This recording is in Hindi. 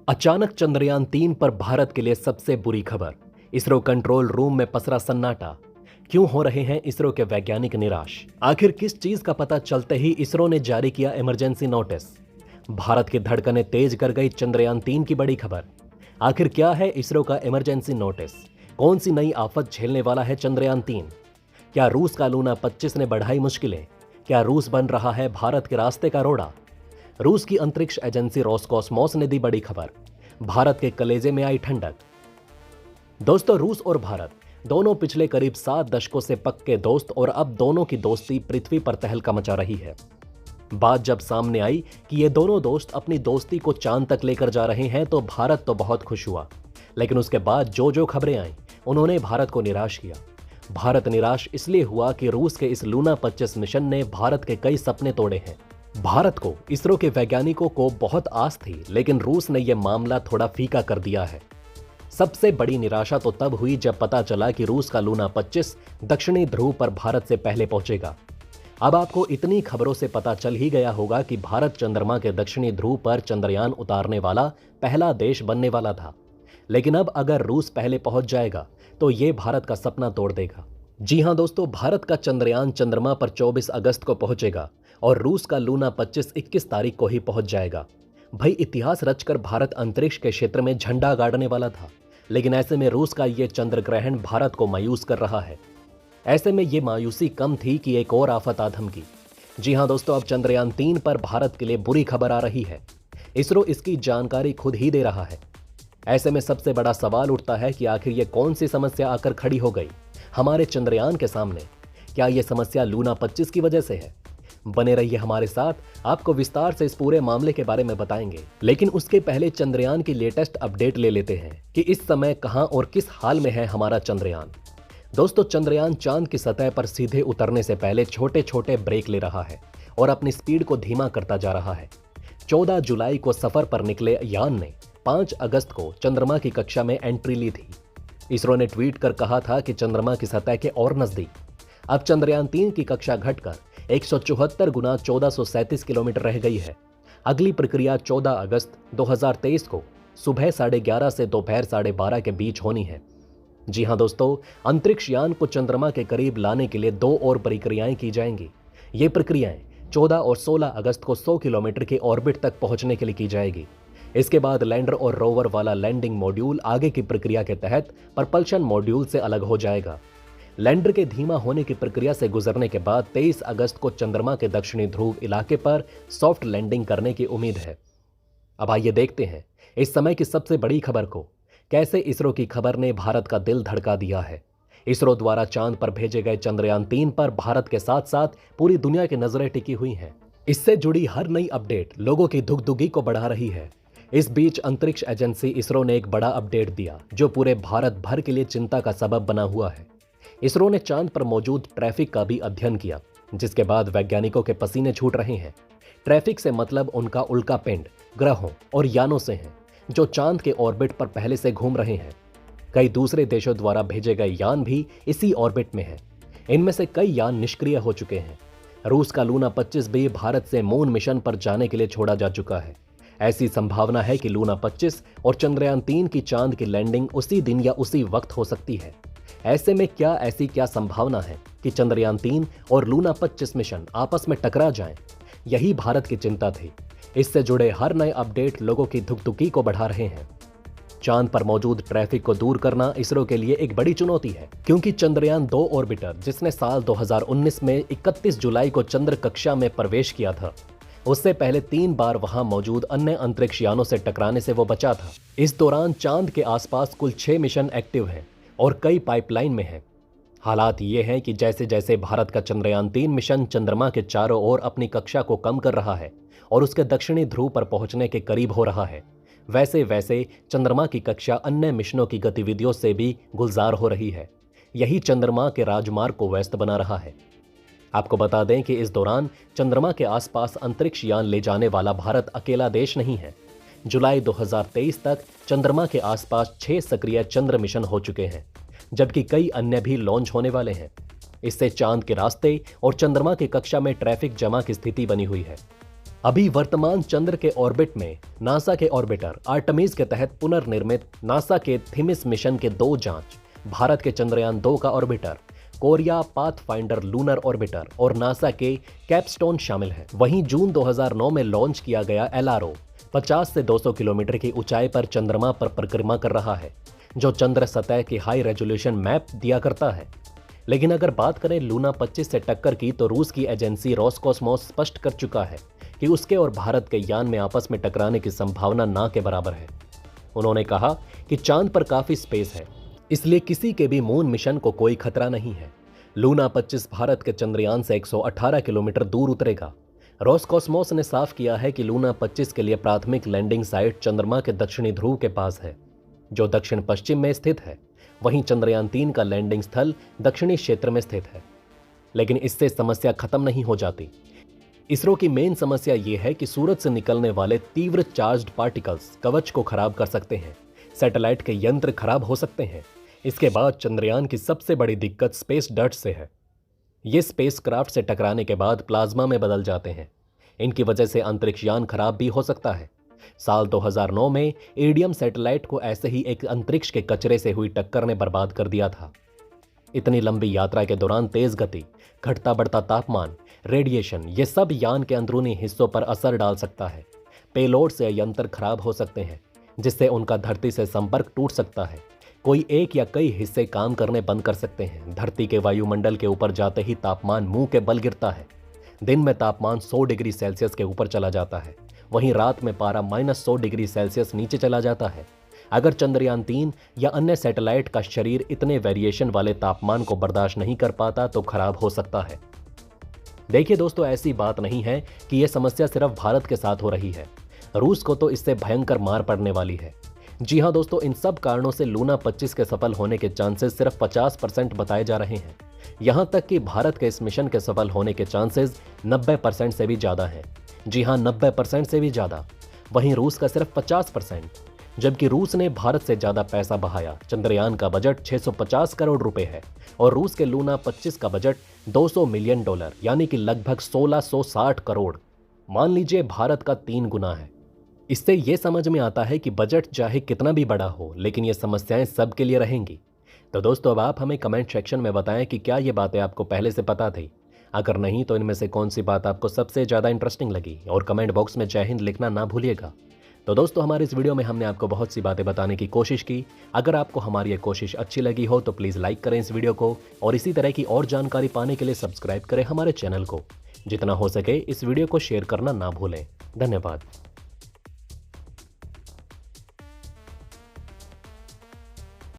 अचानक चंद्रयान 3 पर भारत के लिए सबसे बुरी खबर। इसरो कंट्रोल रूम में पसरा सन्नाटा। क्यों हो रहे हैं इसरो के वैज्ञानिक निराश? आखिर किस चीज का पता चलते ही इसरो ने जारी किया इमरजेंसी नोटिस? भारत की धड़कनें तेज कर गई चंद्रयान 3 की बड़ी खबर। आखिर क्या है इसरो का इमरजेंसी नोटिस? कौन सी नई आफत झेलने वाला है चंद्रयान 3? क्या रूस का लूना 25 ने बढ़ाई मुश्किलें? क्या रूस बन रहा है भारत के रास्ते का रोड़ा? रूस की अंतरिक्ष एजेंसी रोसकॉस्मोस ने दी बड़ी खबर। भारत के कलेजे में आई ठंडक। दोस्तों, रूस और भारत दोनों पिछले करीब 7 दशकों से पक्के दोस्त और अब दोनों की दोस्ती पृथ्वी पर तहलका मचा रही है। बात जब सामने आई कि ये दोनों दोस्त अपनी दोस्ती को चांद तक लेकर जा रहे हैं तो भारत तो बहुत खुश हुआ, लेकिन उसके बाद जो जो खबरें आईं उन्होंने भारत को निराश किया। भारत निराश इसलिए हुआ कि रूस के इस लूना 25 मिशन ने भारत के कई सपने तोड़े हैं। भारत को इसरो के वैज्ञानिकों को बहुत आस थी, लेकिन रूस ने यह मामला थोड़ा फीका कर दिया है। सबसे बड़ी निराशा तो तब हुई जब पता चला कि रूस का लूना 25 दक्षिणी ध्रुव पर भारत से पहले पहुंचेगा। अब आपको इतनी खबरों से पता चल ही गया होगा कि भारत चंद्रमा के दक्षिणी ध्रुव पर चंद्रयान उतारने वाला पहला देश बनने वाला था। लेकिन अब अगर रूस पहले पहुंच जाएगा तो ये भारत का सपना तोड़ देगा। जी हां दोस्तों, भारत का चंद्रयान चंद्रमा पर 24 अगस्त को पहुंचेगा और रूस का लूना 25 21 तारीख को ही पहुंच जाएगा। भाई, इतिहास रचकर भारत अंतरिक्ष के क्षेत्र में झंडा गाड़ने वाला था, लेकिन ऐसे में रूस का ये चंद्र ग्रहण भारत को मायूस कर रहा है। ऐसे में ये मायूसी कम थी कि एक और आफत आ धमकी। जी हां दोस्तों, अब चंद्रयान 3 पर भारत के लिए बुरी खबर आ रही है। इसरो इसकी जानकारी खुद ही दे रहा है। ऐसे में सबसे बड़ा सवाल उठता है कि आखिर ये कौन सी समस्या आकर खड़ी हो गई हमारे चंद्रयान के सामने? क्या यह समस्या लूना 25 की वजह से है? बने रहिए हमारे साथ, आपको विस्तार से इस पूरे मामले के बारे में बताएंगे। लेकिन उसके पहले चंद्रयान की लेटेस्ट अपडेट ले लेते हैं कि इस समय कहां और किस हाल में है हमारा चंद्रयान। दोस्तों, चंद्रयान चांद की सतह पर सीधे उतरने से पहले छोटे छोटे ब्रेक ले रहा है और अपनी स्पीड को धीमा करता जा रहा है। 14 जुलाई को सफर पर निकले यान ने 5 अगस्त को चंद्रमा की कक्षा में एंट्री ली थी। इसरो ने ट्वीट कर कहा था कि चंद्रमा की सतह के और नजदीक। अब चंद्रयान 3 की कक्षा घटकर 174 गुना 1437 किलोमीटर रह गई है। अगली प्रक्रिया 14 अगस्त 2023 को सुबह 11:30 से दोपहर 12:30 के बीच होनी है। जी हां दोस्तों, अंतरिक्ष यान को चंद्रमा के करीब लाने के लिए 2 और प्रक्रियाएं की जाएंगी। ये प्रक्रियाएं 14 और 16 अगस्त को 100 किलोमीटर के ऑर्बिट तक पहुंचने के लिए की जाएगी। इसके बाद लैंडर और रोवर वाला लैंडिंग मॉड्यूल आगे की प्रक्रिया के तहत प्रपल्शन मॉड्यूल से अलग हो जाएगा। लैंडर के धीमा होने की प्रक्रिया से गुजरने के बाद 23 अगस्त को चंद्रमा के दक्षिणी ध्रुव इलाके पर सॉफ्ट लैंडिंग करने की उम्मीद है। अब आइए देखते हैं इस समय की सबसे बड़ी खबर को। कैसे इसरो की खबर ने भारत का दिल धड़का दिया है। इसरो द्वारा चांद पर भेजे गए चंद्रयान 3 पर भारत के साथ साथ पूरी दुनिया की नजरें टिकी हुई हैं। इससे जुड़ी हर नई अपडेट लोगों की धुकधुकी को बढ़ा रही है। इस बीच अंतरिक्ष एजेंसी इसरो ने एक बड़ा अपडेट दिया जो पूरे भारत भर के लिए चिंता का सबब बना हुआ है। इसरो ने चांद पर मौजूद ट्रैफिक का भी अध्ययन किया, जिसके बाद वैज्ञानिकों के पसीने छूट रहे हैं। ट्रैफिक से मतलब उनका उल्का पिंड, ग्रहों और यानों से है जो चांद के ऑर्बिट पर पहले से घूम रहे हैं। कई दूसरे देशों द्वारा भेजे गए यान भी इसी ऑर्बिट में हैं। इनमें से कई यान निष्क्रिय हो चुके हैं। रूस का लूना 25 भी भारत से मून मिशन पर जाने के लिए छोड़ा जा चुका है। ऐसी संभावना है कि लूना 25 और चंद्रयान 3 की चांद की लैंडिंग उसी दिन या उसी वक्त हो सकती है। ऐसे में क्या संभावना है कि चंद्रयान 3 और लूना 25 मिशन आपस में टकरा जाएं? यही भारत की चिंता थी। इससे जुड़े हर नए अपडेट लोगों की धुकधुकी को बढ़ा रहे हैं। चांद पर मौजूद ट्रैफिक को दूर करना इसरो के लिए एक बड़ी चुनौती है, क्योंकि चंद्रयान 2 ऑर्बिटर जिसने साल 2019 में 31 जुलाई को चंद्र कक्षा में प्रवेश किया था, उससे पहले 3 बार वहां मौजूद अन्य अंतरिक्ष यानों से टकराने से वो बचा था। इस दौरान चांद के आसपास कुल 6 मिशन एक्टिव हैं और कई पाइपलाइन में हैं। हालात ये हैं कि जैसे जैसे भारत का चंद्रयान 3 मिशन चंद्रमा के चारों ओर अपनी कक्षा को कम कर रहा है और उसके दक्षिणी ध्रुव पर पहुंचने के करीब हो रहा है, वैसे वैसे चंद्रमा की कक्षा अन्य मिशनों की गतिविधियों से भी गुलजार हो रही है। यही चंद्रमा के राजमार्ग को व्यस्त बना रहा है। आपको बता दें कि इस दौरान चंद्रमा के आसपास अंतरिक्ष यान ले जाने वाला भारत अकेला देश नहीं है। जुलाई 2023 तक चंद्रमा के आसपास 6 सक्रिय चंद्र मिशन हो चुके हैं, जबकि कई अन्य भी लॉन्च होने वाले हैं। इससे चांद के रास्ते और चंद्रमा की कक्षा में ट्रैफिक जमा की स्थिति बनी हुई है। अभी वर्तमान चंद्र के ऑर्बिट में नासा के ऑर्बिटर आर्टेमिस के तहत पुनर्निर्मित नासा के थिमिस मिशन के 2 जांच, भारत के चंद्रयान 2 का orbiter, Korea pathfinder lunar orbiter और नासा के कैपस्टोन शामिल हैं। वहीं जून 2009 में लॉन्च किया गया LRO 50 से 200 किलोमीटर की ऊंचाई पर चंद्रमा पर परिक्रमा कर रहा है, जो चंद्र सतह की हाई रेजोल्यूशन मैप दिया करता है। लेकिन अगर बात करें लूना 25 से टक्कर की, तो रूस की एजेंसी रोसकॉस्मोस स्पष्ट कर चुका है कि उसके और भारत के यान में आपस में टकराने की संभावना ना के बराबर है। उन्होंने कहा कि चांद पर काफी स्पेस है, इसलिए किसी के भी मून मिशन को कोई खतरा नहीं है। लूना 25 भारत के चंद्रयान से 118 किलोमीटर दूर उतरेगा। रोसकॉस्मोस ने साफ किया है कि लूना 25 के लिए प्राथमिक लैंडिंग साइट चंद्रमा के दक्षिणी ध्रुव के पास है, जो दक्षिण पश्चिम में स्थित है। वहीं चंद्रयान 3 का लैंडिंग स्थल दक्षिणी क्षेत्र में स्थित है। लेकिन इससे समस्या खत्म नहीं हो जाती। इसरो की मेन समस्या यह है कि सूरज से निकलने वाले तीव्र चार्ज्ड पार्टिकल्स कवच को खराब कर सकते हैं, सैटेलाइट के यंत्र खराब हो सकते हैं। इसके बाद चंद्रयान की सबसे बड़ी दिक्कत स्पेस डर्ट से है। ये स्पेसक्राफ्ट से टकराने के बाद प्लाज्मा में बदल जाते हैं। इनकी वजह से अंतरिक्ष यान खराब भी हो सकता है। साल 2009 में ईडियम सैटेलाइट को ऐसे ही एक अंतरिक्ष के कचरे से हुई टक्कर ने बर्बाद कर दिया था। इतनी लंबी यात्रा के दौरान तेज गति, घटता बढ़ता तापमान, रेडिएशन, ये सब यान के अंदरूनी हिस्सों पर असर डाल सकता है। पेलोड से यंत्र खराब हो सकते हैं, जिससे उनका धरती से संपर्क टूट सकता है। कोई एक या कई हिस्से काम करने बंद कर सकते हैं। धरती के वायुमंडल के ऊपर जाते ही तापमान मुंह के बल गिरता है। दिन में तापमान 100 डिग्री सेल्सियस के ऊपर चला जाता है, वहीं रात में पारा -100 डिग्री सेल्सियस नीचे चला जाता है। अगर चंद्रयान 3 या अन्य सैटेलाइट का शरीर इतने वेरिएशन वाले तापमान को बर्दाश्त नहीं कर पाता तो खराब हो सकता है। देखिए दोस्तों, ऐसी बात नहीं है कि यह समस्या सिर्फ भारत के साथ हो रही है। रूस को तो इससे भयंकर मार पड़ने वाली है। जी हां दोस्तों, इन सब कारणों से लूना 25 के सफल होने के चांसेस सिर्फ 50% बताए जा रहे हैं। यहां तक कि भारत के इस मिशन के सफल होने के चांसेस 90% से भी ज्यादा हैं। जी हां, 90% से भी ज्यादा। वहीं रूस का सिर्फ 50%, जबकि रूस ने भारत से ज्यादा पैसा बहाया। चंद्रयान का बजट 650 करोड़ रुपए है और रूस के लूना 25 का बजट $200 मिलियन, यानी कि लगभग 1660 करोड़। मान लीजिए भारत का 3 गुना है। इससे यह समझ में आता है कि बजट चाहे कितना भी बड़ा हो, लेकिन ये समस्याएं सबके लिए रहेंगी। तो दोस्तों, अब आप हमें कमेंट सेक्शन में बताएं कि क्या ये बातें आपको पहले से पता थी। अगर नहीं तो इनमें से कौन सी बात आपको सबसे ज़्यादा इंटरेस्टिंग लगी, और कमेंट बॉक्स में जय हिंद लिखना ना भूलिएगा। तो दोस्तों, हमारी इस वीडियो में हमने आपको बहुत सी बातें बताने की कोशिश की। अगर आपको हमारी ये कोशिश अच्छी लगी हो तो प्लीज़ लाइक करें इस वीडियो को, और इसी तरह की और जानकारी पाने के लिए सब्सक्राइब करें हमारे चैनल को। जितना हो सके इस वीडियो को शेयर करना ना भूलें। धन्यवाद।